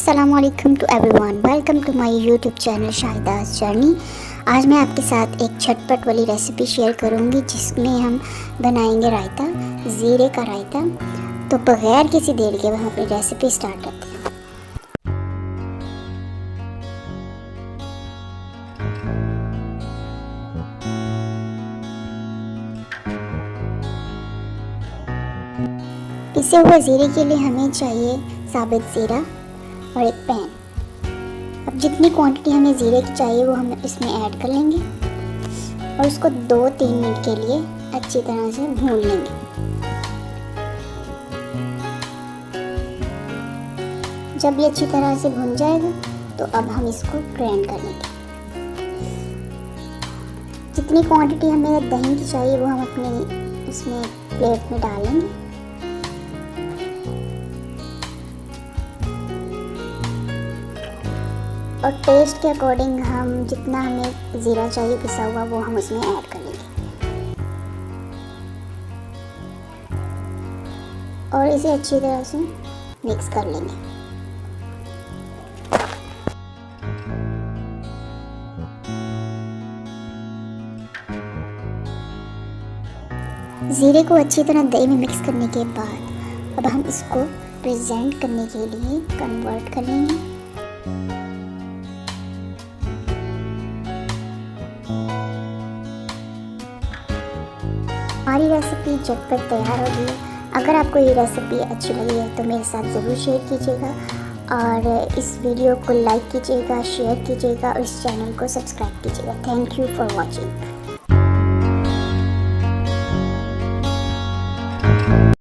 अस्सलामुअलैकुम to everyone, welcome to my YouTube channel Shahida's journey. आज मैं आपके साथ एक झटपट वाली रेसिपी शेयर करूंगी जिसमें हम बनाएंगे रायता, ज़ीरे का रायता। तो बग़ैर किसी देर के हम अपनी रेसिपी स्टार्ट करते हैं। पिसे हुए ज़ीरे के लिए हमें चाहिए साबित ज़ीरा और एक पैन। अब जितनी क्वांटिटी हमें ज़ीरे की चाहिए वो हम इसमें ऐड कर लेंगे और उसको 2-3 मिनट के लिए अच्छी तरह से भून लेंगे। जब ये अच्छी तरह से भुन जाएगा तो अब हम इसको ग्राइंड कर लेंगे। जितनी क्वांटिटी हमें दही की चाहिए वो हम अपने इसमें प्लेट में डालेंगे। और टेस्ट के अकॉर्डिंग हम जितना हमें ज़ीरा चाहिए पिसा हुआ वो हम उसमें ऐड कर लेंगे और इसे अच्छी तरह से मिक्स कर लेंगे। ज़ीरे को अच्छी तरह दही में मिक्स करने के बाद अब हम इसको प्रेजेंट करने के लिए कन्वर्ट कर लेंगे। हमारी रेसिपी झटपट तैयार हो गई। अगर आपको ये रेसिपी अच्छी लगी है तो मेरे साथ ज़रूर शेयर कीजिएगा और इस वीडियो को लाइक कीजिएगा, शेयर कीजिएगा और इस चैनल को सब्सक्राइब कीजिएगा। Thank you for watching.